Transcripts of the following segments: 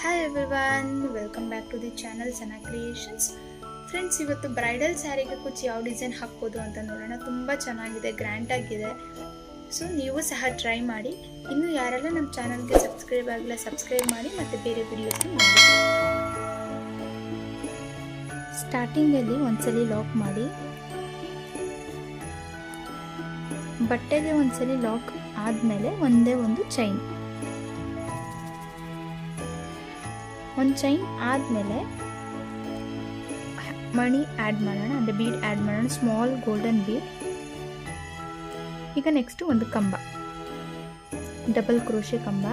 Hi everyone, welcome back to the channel Sana creations. Friends, ಇವತ್ತು bridal ಸ್ಯಾರಿಗೆ ಕುಚ್ಚು ಯಾವ ಡಿಸೈನ್ ಹಾಕ್ಬೋದು ಅಂತ ನೋಡೋಣ. ತುಂಬ ಚೆನ್ನಾಗಿದೆ, ಗ್ರ್ಯಾಂಡ್ ಆಗಿದೆ. ಸೊ ನೀವು ಸಹ ಟ್ರೈ ಮಾಡಿ. ಇನ್ನು ಯಾರೆಲ್ಲ ನಮ್ಮ ಚಾನಲ್ಗೆ ಸಬ್ಸ್ಕ್ರೈಬ್ ಆಗಿಲ್ಲ, ಸಬ್ಸ್ಕ್ರೈಬ್ ಮಾಡಿ ಮತ್ತು ಬೇರೆ ವಿಡಿಯೋಸ್ ನೋಡಿ. ಸ್ಟಾರ್ಟಿಂಗಲ್ಲಿ ಒಂದ್ಸಲಿ ಲಾಕ್ ಮಾಡಿ, ಬಟ್ಟೆಗೆ ಒಂದ್ಸಲಿ ಲಾಕ್ ಆದಮೇಲೆ ಒಂದೇ ಒಂದು ಚೈನ್, ಒಂದು ಚೈನ್ ಆದಮೇಲೆ ಮಣಿ ಆ್ಯಡ್ ಮಾಡೋಣ, ಅಂದರೆ ಬೀಡ್ ಆ್ಯಡ್ ಮಾಡೋಣ, ಸ್ಮಾಲ್ ಗೋಲ್ಡನ್ ಬೀಡ್. ಈಗ ನೆಕ್ಸ್ಟ್ ಒಂದು ಕಂಬ, ಡಬಲ್ ಕ್ರೋಶೆ ಕಂಬ,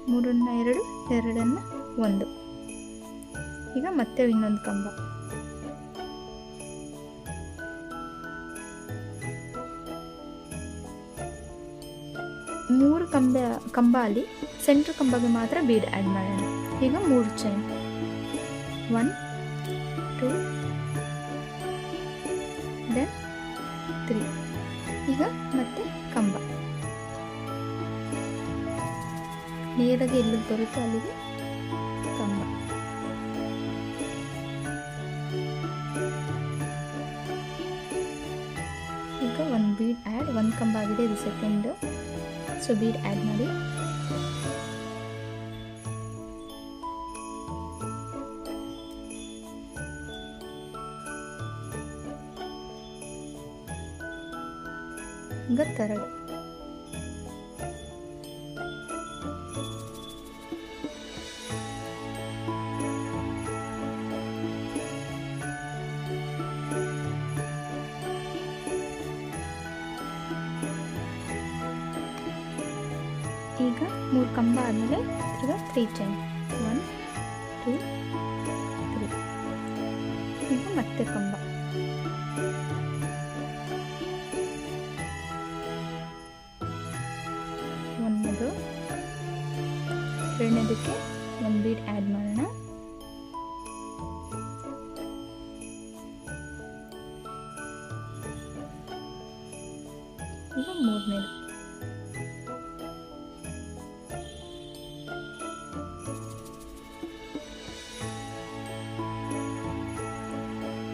3 2, 2 1. ಈಗ ಮತ್ತೆ ಇನ್ನೊಂದು ಕಂಬ, ಮೂರು ಕಂಬ ಅಲ್ಲಿ ಸೆಂಟ್ರ್ ಕಂಬಗೆ ಮಾತ್ರ ಬೀಡ್ ಆ್ಯಡ್ ಮಾಡೋಣ. ಈಗ 3 ಚೈನ್, 1 2 then 3. ಈಗ ಮತ್ತೆ ಕಂಬ, ನೇರಗೆ ಎಲ್ಲಿಗೆ ಬರುತ್ತೋ ಅಲ್ಲಿಗೆ ಕಂಬ. ಈಗ ಒಂದು ಬೀಡ್ ಆ್ಯಡ್, ಒಂದು ಕಂಬ ಆಗಿದೆ, ಇದು ಸೆಕೆಂಡ್. ಸೊ ಬೀಡ್ ಆ್ಯಡ್ ಮಾಡಿ, ಈಗ ಥರ್ಡ್. ಈಗ 3 ಕಂಬ ಆದಮೇಲೆ ಈಗ 3 ಚೈನ್, 1 2 3. ಈಗ ಮತ್ತೆ ಕಂಬ, ಒಂದದು, ಎರಡನೇದಕ್ಕೆ ಒಂದು ಬೀಡ್ ಆ್ಯಡ್ ಮಾಡೋಣ. ಈಗ ಮೂರನೇದು,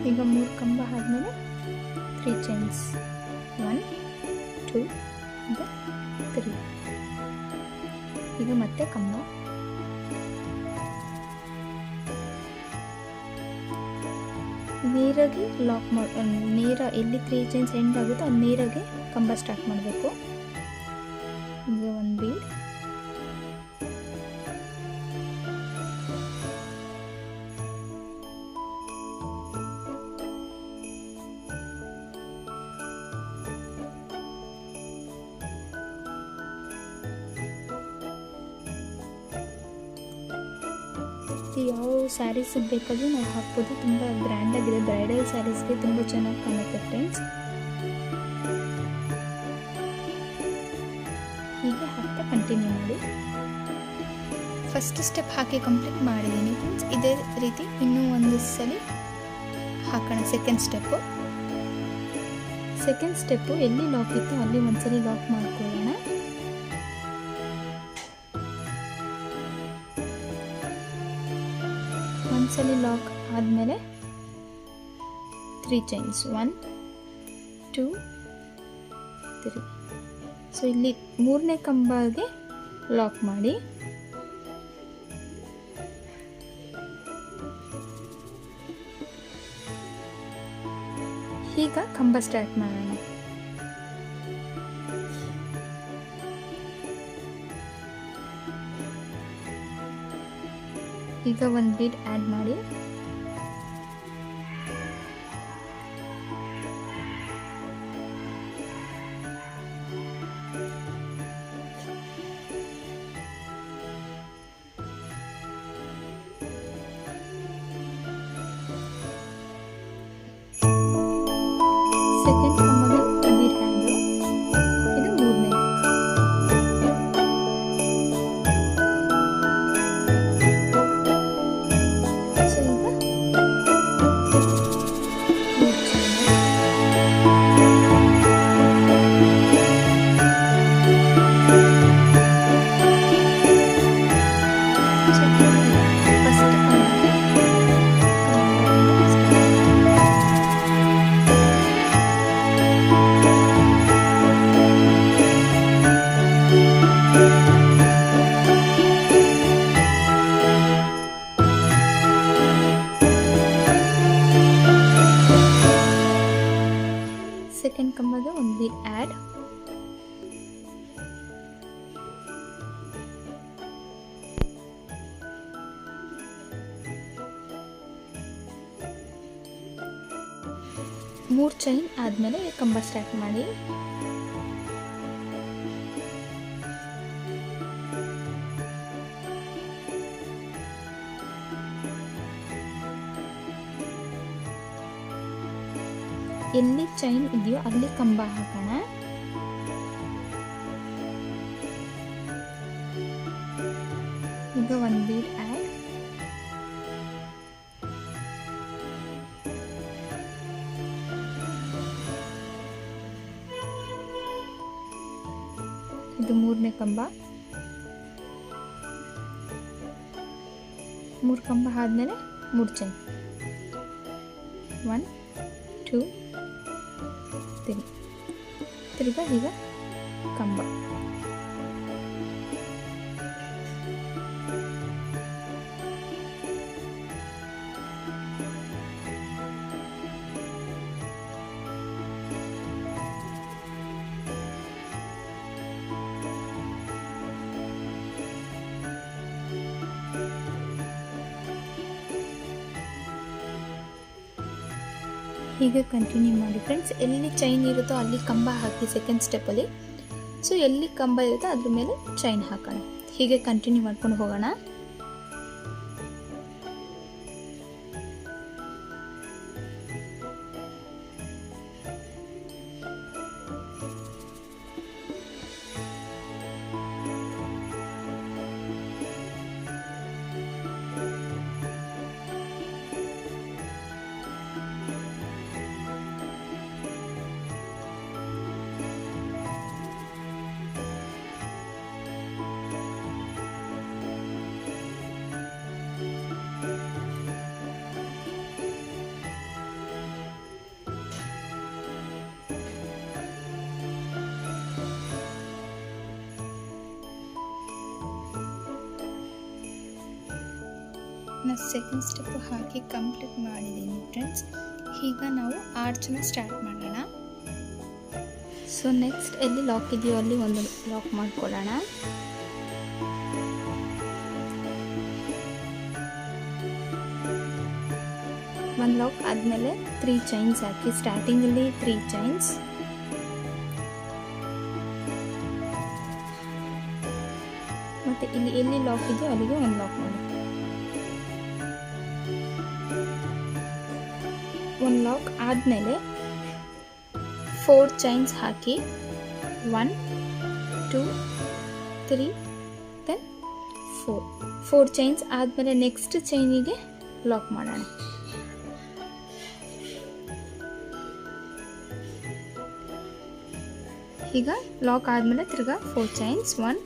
ಈಗ 3 ಕಂಬ ಆದಮೇಲೆ 3 ಚೈನ್ಸ್, 1 2 3. ಈಗ ಮತ್ತೆ ಕಂಬ, ನೇರಾಗಿ ಲಾಕ್ ಮಾಡಿ, ನೇರ ಎಲ್ಲಿ 3 ಚೈನ್ಸ್ ಎಂಡ್ ಆಗುತ್ತೋ ಅದು ನೇರಾಗೆ ಕಂಬ ಸ್ಟಾರ್ಟ್ ಮಾಡಬೇಕು. ಈಗ ಒಂದು ಬೀಡ್, ಯಾವ ಸ್ಯಾರೀಸಿಗೆ ಬೇಕಾದರೂ ನಾವು ಹಾಕ್ಬೋದು. ತುಂಬ ಗ್ರ್ಯಾಂಡಾಗಿದೆ, ಬ್ರೈಡಲ್ ಸ್ಯಾರೀಸ್ಗೆ ತುಂಬ ಚೆನ್ನಾಗಿ ಕಾಣುತ್ತೆ ಫ್ರೆಂಡ್ಸ್. ಹೀಗೆ ಹಾಕ್ತಾ ಕಂಟಿನ್ಯೂ ಮಾಡಿ. ಫಸ್ಟ್ ಸ್ಟೆಪ್ ಹಾಕಿ ಕಂಪ್ಲೀಟ್ ಮಾಡಿದ್ದೀನಿ ಫ್ರೆಂಡ್ಸ್. ಇದೇ ರೀತಿ ಇನ್ನೂ ಒಂದು ಸಲ ಹಾಕೋಣ. ಸೆಕೆಂಡ್ ಸ್ಟೆಪ್ಪು ಎಲ್ಲಿ ಲಾಕ್ ಇತ್ತು ಅಲ್ಲಿ ಒಂದ್ಸಲಿ ಲಾಕ್ ಮಾಡ್ಕೊಳ್ಳೋಣ. ಒಂದ್ಸಲಿ ಲಾಕ್ ಆದಮೇಲೆ 3 ಚೈನ್ಸ್, 1 2 3. ಸೊ ಇಲ್ಲಿ ಮೂರನೇ ಕಂಬಗೆ ಲಾಕ್ ಮಾಡಿ, ಈಗ ಕಂಬ ಸ್ಟಾರ್ಟ್ ಮಾಡೋಣ. ಈಗ ಒಂದು ಬೀಡ್ ಆ್ಯಡ್ ಮಾಡಿ, ಸೆಕೆಂಡ್ ಕಂಬಗೆ ಬೀಡ್ ಆ್ಯಡ್, ಇದು ಮೂರನೇ. ಸೊ ಈಗ 3 ಚೈನ್ ಆದಮೇಲೆ ಕಂಬ ಸ್ಟಾರ್ಟ್ ಮಾಡಿ. ಎಲ್ಲಿ ಚೈನ್ ಇದೆಯೋ ಅಲ್ಲಿ ಕಂಬ ಹಾಕೋಣ. ಈಗ 1 ಬೀಡ್ ಆ್ಯಡ್. ಇದು 3ನೇ ಕಂಬ. 3 ಕಂಬ ಆದಮೇಲೆ 3 ಚೈನ್. 1 2 3. ತಿರ್ಗಾ ಈಗ ಕಂಬ. ಹೀಗೆ ಕಂಟಿನ್ಯೂ ಮಾಡಿ ಫ್ರೆಂಡ್ಸ್. ಎಲ್ಲಿ ಚೈನ್ ಇರುತ್ತೋ ಅಲ್ಲಿ ಕಂಬ ಹಾಕಿ ಸೆಕೆಂಡ್ ಸ್ಟೆಪ್ಪಲ್ಲಿ. ಸೊ ಎಲ್ಲಿ ಕಂಬ ಇರುತ್ತೋ ಅದ್ರ ಮೇಲೆ ಚೈನ್ ಹಾಕೋಣ. ಹೀಗೆ ಕಂಟಿನ್ಯೂ ಮಾಡ್ಕೊಂಡು ಹೋಗೋಣ. ನಾನು ಸೆಕೆಂಡ್ ಸ್ಟೆಪ್ ಹಾಕಿ ಕಂಪ್ಲೀಟ್ ಮಾಡಿದ್ದೀನಿ ಫ್ರೆಂಡ್ಸ್. ಈಗ ನಾವು ಆರ್ಚನ್ನ ಸ್ಟಾರ್ಟ್ ಮಾಡೋಣ. ಸೊ ನೆಕ್ಸ್ಟ್ ಎಲ್ಲಿ ಲಾಕ್ ಇದೆಯೋ ಅಲ್ಲಿ ಒಂದು ಲಾಕ್ ಮಾಡ್ಕೊಳ್ಳೋಣ. ಒಂದು ಲಾಕ್ ಆದಮೇಲೆ 3 ಚೈನ್ಸ್ ಹಾಕಿ. ಸ್ಟಾರ್ಟಿಂಗಲ್ಲಿ 3 ಚೈನ್ಸ್. ಮತ್ತು ಇಲ್ಲಿ ಎಲ್ಲಿ ಲಾಕ್ ಇದೆಯೋ ಅಲ್ಲಿಗೆ ಒಂದು ಲಾಕ್ ಮಾಡಿ. ಒಂದು ಲಾಕ್ ಆದಮೇಲೆ 4 ಚೈನ್ಸ್ ಹಾಕಿ. 1 2 3 ದೆನ್ 4 ಚೈನ್ಸ್ ಆದಮೇಲೆ ನೆಕ್ಸ್ಟ್ ಚೈನಿಗೆ ಲಾಕ್ ಮಾಡೋಣ. ಈಗ ಲಾಕ್ ಆದಮೇಲೆ ತಿರ್ಗಾ 4 ಚೈನ್ಸ್. 1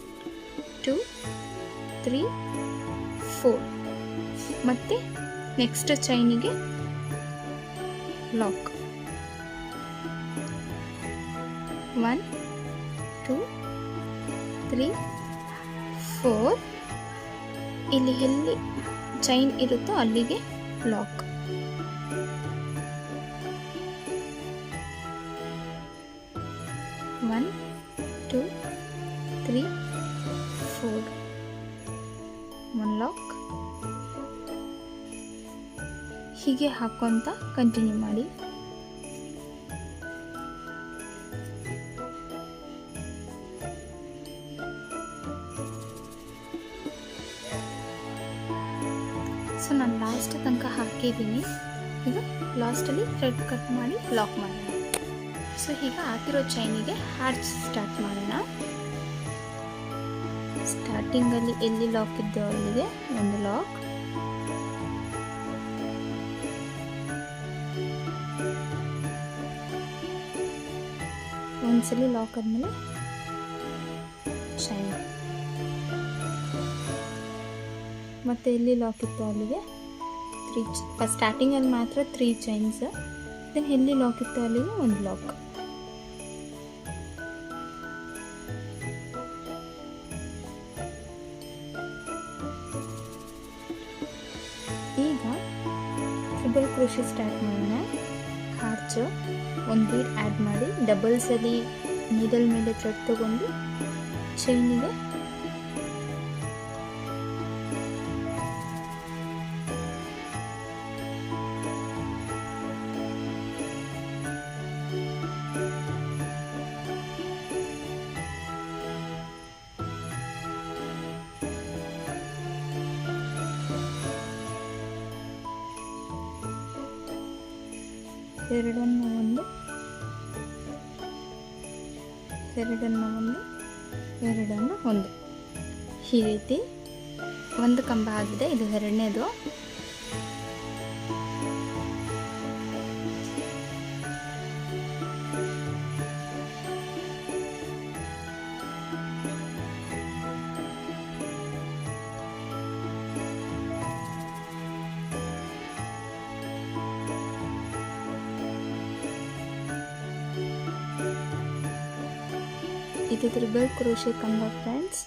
2 3 4 ಮತ್ತು ನೆಕ್ಸ್ಟ್ ಚೈನಿಗೆ ಲಾಕ್. 1 2 3 4. ಇಲ್ಲಿ ಎಲ್ಲಿ ಚೈನ್ ಇರುತ್ತೋ ಅಲ್ಲಿಗೆ ಲಾಕ್. ಒನ್ 2 3 4. ಒಂದು ಲಾಕ್. ಹೀಗೆ ಹಾಕೋಂತ ಕಂಟಿನ್ಯೂ ಮಾಡಿ. ಸೊ ನಾನು ಲಾಸ್ಟ್ ತನಕ ಹಾಕಿದ್ದೀನಿ. ಈಗ ಲಾಸ್ಟಲ್ಲಿ ಥ್ರೆಡ್ ಕಟ್ ಮಾಡಿ ಲಾಕ್ ಮಾಡೋಣ. ಸೊ ಈಗ ಹಾಕಿರೋ ಚೈನಿಗೆ ಆರ್ಚ್ ಸ್ಟಾರ್ಟ್ ಮಾಡೋಣ. ಸ್ಟಾರ್ಟಿಂಗಲ್ಲಿ ಎಲ್ಲಿ ಲಾಕ್ ಇದ್ದೋ ಅಲ್ಲಿಗೆ ಒಂದು ಲಾಕ್. ಒಂದ್ಸಲಿ ಲಾಕ್ ಆದಮೇಲೆ ಚೈನ್. ಮತ್ತು ಎಲ್ಲಿ ಲಾಕ್ ಇತ್ತು ಅಲ್ಲಿಗೆ 3 ಸ್ಟಾರ್ಟಿಂಗಲ್ಲಿ ಮಾತ್ರ 3 ಚೈನ್ಸ್. ದೆನ್ ಎಲ್ಲಿ ಲಾಕ್ ಇತ್ತು ಅಲ್ಲಿಗೆ ಒಂದು ಲಾಕ್. ಈಗ ಟ್ರಿಬಲ್ ಕ್ರೋಶೆ ಸ್ಟಾರ್ಟ್ ಮಾಡೋಣ. ಆರ್ಚ್ ಒಂದು ಬೀಡ್ ಆ್ಯಡ್ ಮಾಡಿ ಡಬಲ್ಸಲ್ಲಿ ನೀಡಲ್ ಮೇಲೆ ಥ್ರೆಡ್ ತಗೊಂಡು ಚೈನಿಗೆ ಎರಡನ್ನು ಒಂದು, ಎರಡನ್ನು ಒಂದು, ಎರಡನ್ನು ಒಂದು. ಈ ರೀತಿ ಒಂದು ಕಂಬ ಆಗಿದೆ. ಇದು ಎರಡನೇದು. ಇದು ಟ್ರಿಬಲ್ ಕ್ರೋಶೆ ಕಂಬ ಫ್ರೆಂಡ್ಸ್.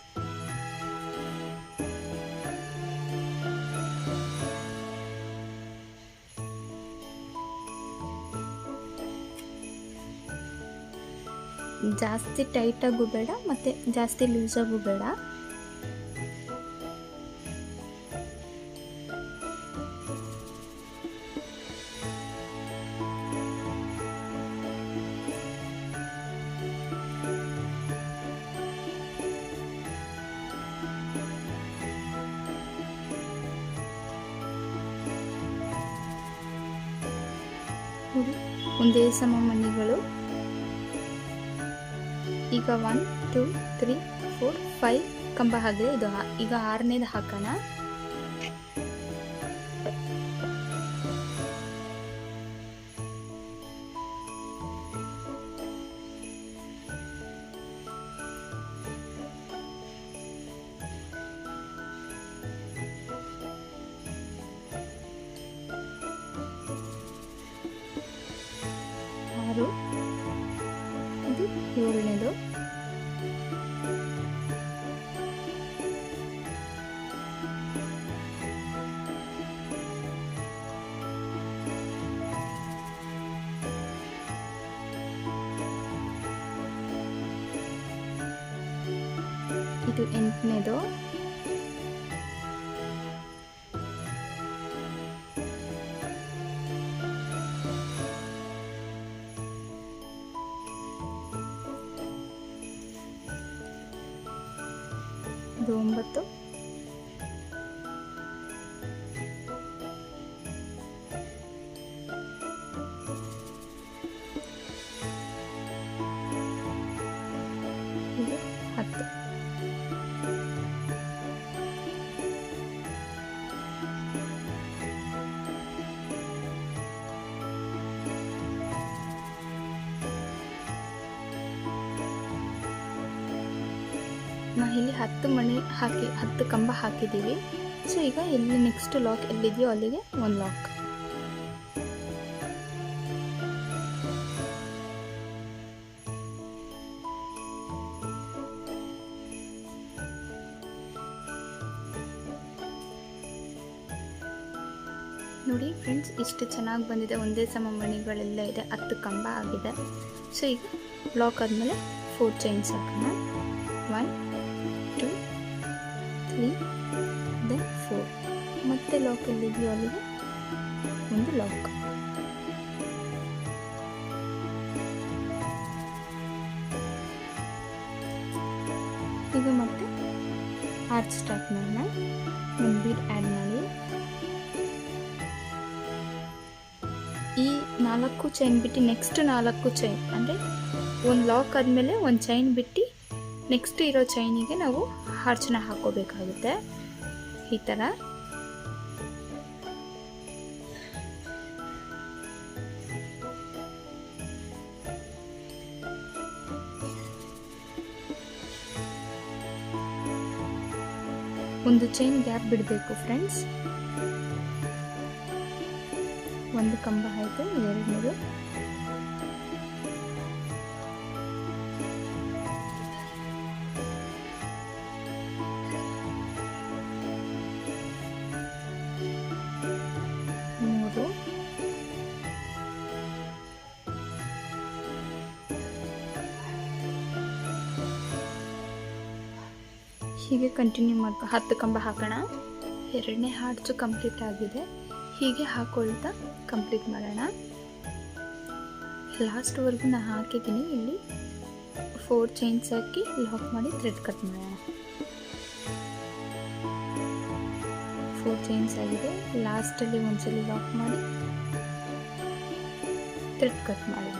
ಜಾಸ್ತಿ ಟೈಟಾಗೂ ಬೇಡ ಮತ್ತು ಜಾಸ್ತಿ ಲೂಸಾಗೂ ಬೇಡ. ಒಂದೇ ಸಮ ಮಣಿಗಳು. ಈಗ 1 2 3 4 5 ಕಂಬ ಆಗಿದೆ. ಇದು ಈಗ 6ನೇದು ಹಾಕೋಣ. ಇದು 7ನೇದು. ಇದು 8ನೇದು. ಇದು 9. ಇದು 10. ನಾವು ಇಲ್ಲಿ 10 ಮಣಿ ಹಾಕಿ 10 ಕಂಬ ಹಾಕಿದ್ದೀವಿ. ಸೊ ಈಗ ಎಲ್ಲಿ ನೆಕ್ಸ್ಟ್ ಲಾಕ್ ಎಲ್ಲಿದೆಯೋ ಅಲ್ಲಿಗೆ ಒಂದು ಲಾಕ್. ನೋಡಿ ಫ್ರೆಂಡ್ಸ್, ಇಷ್ಟು ಚೆನ್ನಾಗಿ ಬಂದಿದೆ. ಒಂದೇ ಸಮ ಮಣಿಗಳೆಲ್ಲ ಇದೆ. 10 ಕಂಬ ಆಗಿದೆ. ಸೊ ಈಗ ಲಾಕ್ ಆದಮೇಲೆ 4 ಚೈನ್ಸ್ ಹಾಕೋಣ. 1 2 3 ದೆನ್ 4. ಮತ್ತೆ ಲಾಕ್ ಎಲ್ಲಿದೆಯೋ ಅಲ್ಲಿಗೆ ಒಂದು ಲಾಕ್. ಈಗ ಮತ್ತೆ ಆರ್ಚ್ ಸ್ಟಾರ್ಟ್ ಮಾಡೋಣ. ಒಂದು ಬೀಡ್ ಆ್ಯಡ್ ಮಾಡಿ ಈ 4 ಚೈನ್ ಬಿಟ್ಟು ನೆಕ್ಸ್ಟ್ 4 ಚೈನ್ ಅಂದರೆ ಒಂದು ಲಾಕ್ ಆದಮೇಲೆ ಒಂದು ಚೈನ್ ಬಿಟ್ಟು ನೆಕ್ಸ್ಟ್ ಇರೋ ಚೈನಿಗೆ ನಾವು ಆರ್ಚನ್ನ ಹಾಕೋಬೇಕಾಗುತ್ತೆ. ಈ ಥರ ಒಂದು ಚೈನ್ ಗ್ಯಾಪ್ ಬಿಡಬೇಕು ಫ್ರೆಂಡ್ಸ್. ಒಂದು ಕಂಬ ಆಯಿತು. 2ನೇದು. ಹೀಗೆ ಕಂಟಿನ್ಯೂ ಮಾಡ್ಕೊ 10 ಕಂಬ ಹಾಕೋಣ. 2ನೇ ಆರ್ಚು ಕಂಪ್ಲೀಟ್ ಆಗಿದೆ. ಹೀಗೆ ಹಾಕೊಳ್ತಾ ಕಂಪ್ಲೀಟ್ ಮಾಡೋಣ. ಲಾಸ್ಟ್ವರೆಗೂ ನಾನು ಹಾಕಿದ್ದೀನಿ. ಇಲ್ಲಿ 4 ಚೈನ್ಸ್ ಹಾಕಿ ಲಾಕ್ ಮಾಡಿ ಥ್ರೆಡ್ ಕಟ್ ಮಾಡೋಣ. 4 ಚೈನ್ಸ್ ಆಗಿದೆ. ಲಾಸ್ಟಲ್ಲಿ ಒಂದ್ಸಲಿ ಲಾಕ್ ಮಾಡಿ ಥ್ರೆಡ್ ಕಟ್ ಮಾಡಿ.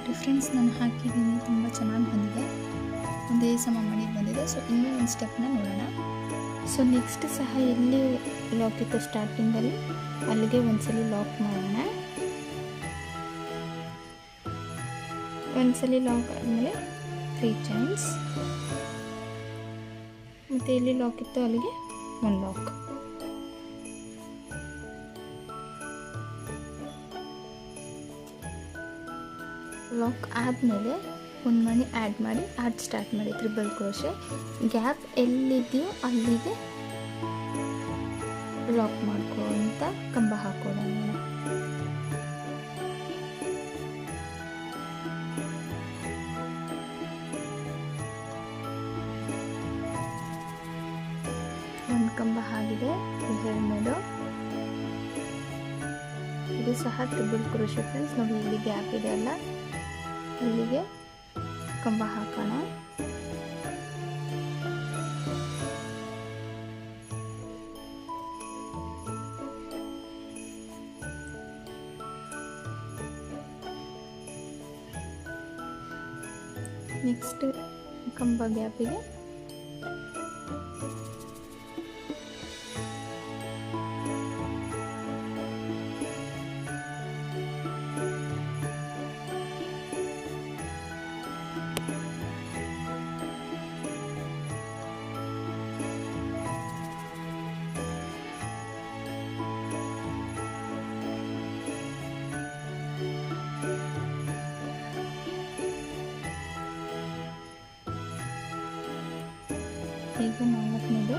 ಡಿಫ್ರೆನ್ಸ್ ನಾನು ಹಾಕಿದ್ದೀನಿ, ತುಂಬ ಚೆನ್ನಾಗಿ ಬಂದಿದೆ, ಒಂದೇ ಸಮ ಮಾಡಿ ಬಂದಿದೆ. ಸೊ ಇನ್ನೂ ಒಂದು ಸ್ಟೆಪ್ನ ನೋಡೋಣ. ಸೊ ನೆಕ್ಸ್ಟ್ ಸಹ ಎಲ್ಲಿ ಲಾಕ್ ಇತ್ತು ಸ್ಟಾರ್ಟಿಂಗಲ್ಲಿ ಅಲ್ಲಿಗೆ ಒಂದ್ಸಲಿ ಲಾಕ್ ಮಾಡೋಣ. ಒಂದ್ಸಲಿ ಲಾಕ್ ಆದಮೇಲೆ 3 ಚೈನ್ಸ್, ಮತ್ತು ಎಲ್ಲಿ ಲಾಕ್ ಇತ್ತು ಅಲ್ಲಿಗೆ 1 ಲಾಕ್. ಲಾಕ್ ಆದಮೇಲೆ ಒಂದು ಮಣಿ ಆ್ಯಡ್ ಮಾಡಿ ಸ್ಟಾರ್ಟ್ ಮಾಡಿ ಟ್ರಿಬಲ್ ಕ್ರೋಶೆ. ಗ್ಯಾಪ್ ಎಲ್ಲಿದೆಯೋ ಅಲ್ಲಿಗೆ ಲಾಕ್ ಮಾಡ್ಕೊಂತ ಕಂಬ ಹಾಕೋಣ. ಒಂದು ಕಂಬ ಆಗಿದೆ, ಎರಡನೇದು ಇದು ಸಹ ಟ್ರಿಬಲ್ ಕ್ರೋಶೆ ಫ್ರೆಂಡ್ಸ್. ನೋಡಿ ಇಲ್ಲಿ ಗ್ಯಾಪ್ ಇದೆ ಅಲ್ಲ, ಇಲ್ಲಿಗೆ ಕಂಬ ಹಾಕೋಣ. ನೆಕ್ಸ್ಟ್ ಕಂಬ ಗ್ಯಾಪಿಗೆ ಈಗ 4ನೇದು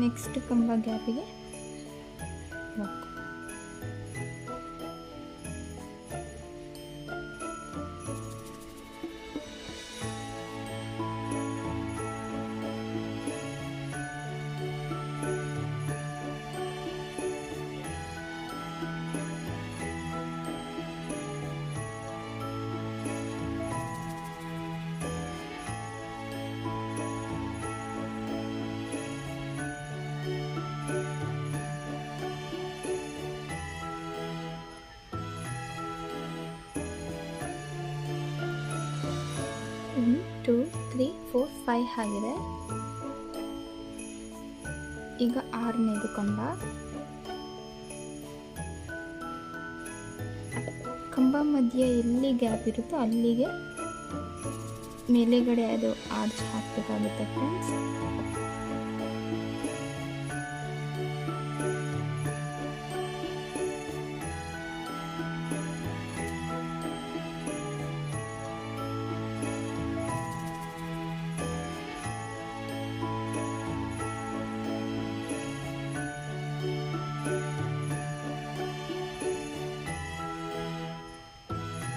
ನೆಕ್ಸ್ಟ್ ಕಂಬ ಗ್ಯಾಪಿಗೆ ಲಾಕ್. One, 2, 3, 4, 5 ಆಗಿದೆ. ಈಗ 6ನೇದು ಕಂಬ ಮಧ್ಯೆ ಎಲ್ಲಿ ಗ್ಯಾಪ್ ಇರುತ್ತೋ ಅಲ್ಲಿಗೆ ಮೇಲೆಗಡೆ ಅದು ಆರ್ಚ್ ಹಾಕಬೇಕಾಗುತ್ತೆ ಫ್ರೆಂಡ್ಸ್.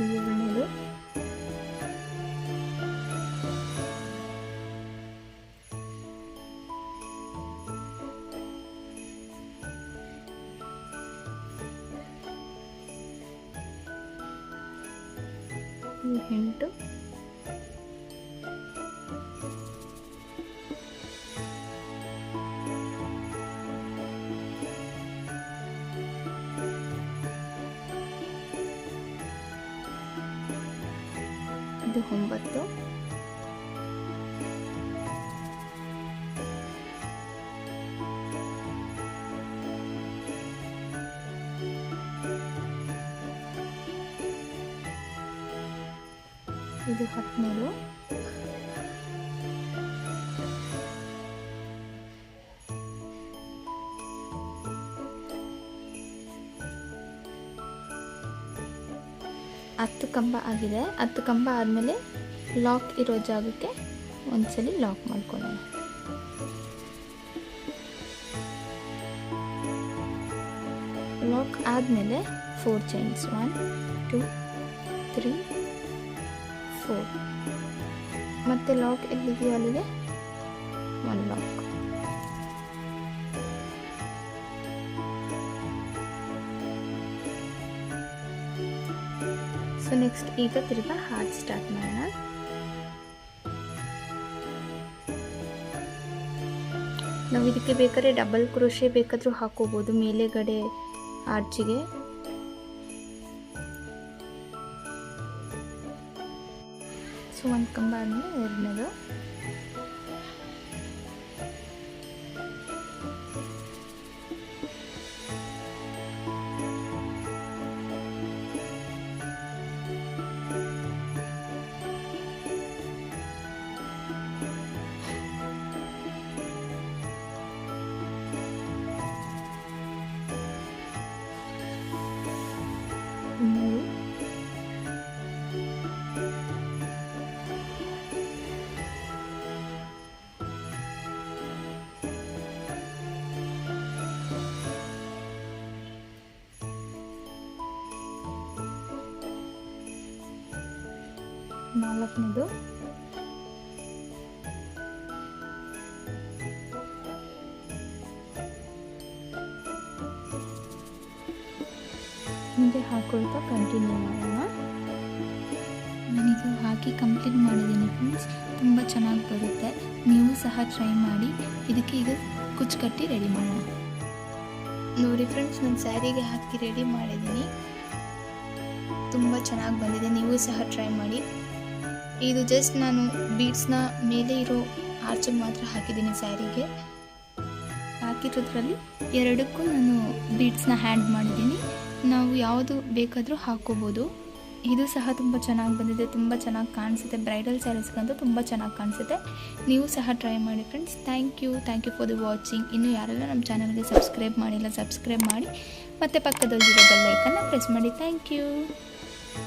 ಏಳನೇದು ಎಂಟು ಇದು 9 ಇದು 10 10 ಕಂಬ ಆಗಿದೆ. 10 ಕಂಬ ಆದಮೇಲೆ ಲಾಕ್ ಇರೋ ಜಾಗಕ್ಕೆ ಒಂದ್ಸಲಿ ಲಾಕ್ ಮಾಡ್ಕೊಳ್ಳೋಣ. ಲಾಕ್ ಆದಮೇಲೆ 4 ಚೈನ್ಸ್ 1 2 3 4 ಮತ್ತೆ ಲಾಕ್ ಎಲ್ಲಿದೆಯೋ ಅಲ್ಲಿಗೆ 1 ಲಾಕ್. ಸೊ ನೆಕ್ಸ್ಟ್ ಈಗ ತಿರ್ಗಾ ಹಾರ್ಟ್ ಸ್ಟಾರ್ಟ್ ಮಾಡೋಣ. ನಾವು ಇದಕ್ಕೆ ಬೇಕಾದ್ರೆ ಡಬಲ್ ಕ್ರೋಶೆ ಬೇಕಾದರೂ ಹಾಕೋಬೋದು ಮೇಲೆಗಡೆ ಆರ್ಚಿಗೆ. ಸೊ ಒಂದು ಕಂಬ ಆದಮೇಲೆ ಎರಡನೇದು. ನಾಲ್ಕನೇದು. ಮುಂದೆ ಹಾಕೊಳ್ತಾ ಕಂಟಿನ್ಯೂ ಮಾಡೋಣ. ನಾನಿದು ಹಾಕಿ ಕಂಪ್ಲೀಟ್ ಮಾಡಿದ್ದೀನಿ ಫ್ರೆಂಡ್ಸ್. ತುಂಬ ಚೆನ್ನಾಗಿ ಬರುತ್ತೆ, ನೀವು ಸಹ ಟ್ರೈ ಮಾಡಿ. ಇದಕ್ಕೆ ಈಗ ಕುಚ್ಚು ಕಟ್ಟಿ ರೆಡಿ ಮಾಡೋಣ. ನೋಡಿ ಫ್ರೆಂಡ್ಸ್, ನಾನು ಸ್ಯಾರಿಗೆ ಹಾಕಿ ರೆಡಿ ಮಾಡಿದ್ದೀನಿ. ತುಂಬ ಚೆನ್ನಾಗಿ ಬಂದಿದೆ, ನೀವು ಸಹ ಟ್ರೈ ಮಾಡಿ. ಇದು ಜಸ್ಟ್ ನಾನು ಬೀಡ್ಸ್ನ ಮೇಲೆ ಇರೋ ಆರ್ಚಿಗೆ ಮಾತ್ರ ಹಾಕಿದ್ದೀನಿ. ಸ್ಯಾರಿಗೆ ಹಾಕಿರೋದ್ರಲ್ಲಿ ಎರಡಕ್ಕೂ ನಾನು ಬೀಡ್ಸ್ನ ಹ್ಯಾಂಡ್ ಮಾಡಿದ್ದೀನಿ. ನಾವು ಯಾವುದು ಬೇಕಾದರೂ ಹಾಕೋಬೋದು. ಇದು ಸಹ ತುಂಬ ಚೆನ್ನಾಗಿ ಬಂದಿದೆ, ತುಂಬ ಚೆನ್ನಾಗಿ ಕಾಣಿಸುತ್ತೆ. ಬ್ರೈಡಲ್ ಸ್ಯಾರೀಸ್ಗಂತೂ ತುಂಬ ಚೆನ್ನಾಗಿ ಕಾಣಿಸುತ್ತೆ. ನೀವು ಸಹ ಟ್ರೈ ಮಾಡಿ friends. Thank you for the watching. ಇನ್ನೂ ಯಾರೆಲ್ಲ ನಮ್ಮ ಚಾನಲ್ಗೆ ಸಬ್ಸ್ಕ್ರೈಬ್ ಮಾಡಿಲ್ಲ, ಸಬ್ಸ್ಕ್ರೈಬ್ ಮಾಡಿ. ಮತ್ತು ಪಕ್ಕದಲ್ಲಿರೋ ಬೆಲ್ ಐಕನ್ನ ಪ್ರೆಸ್ ಮಾಡಿ. Thank you.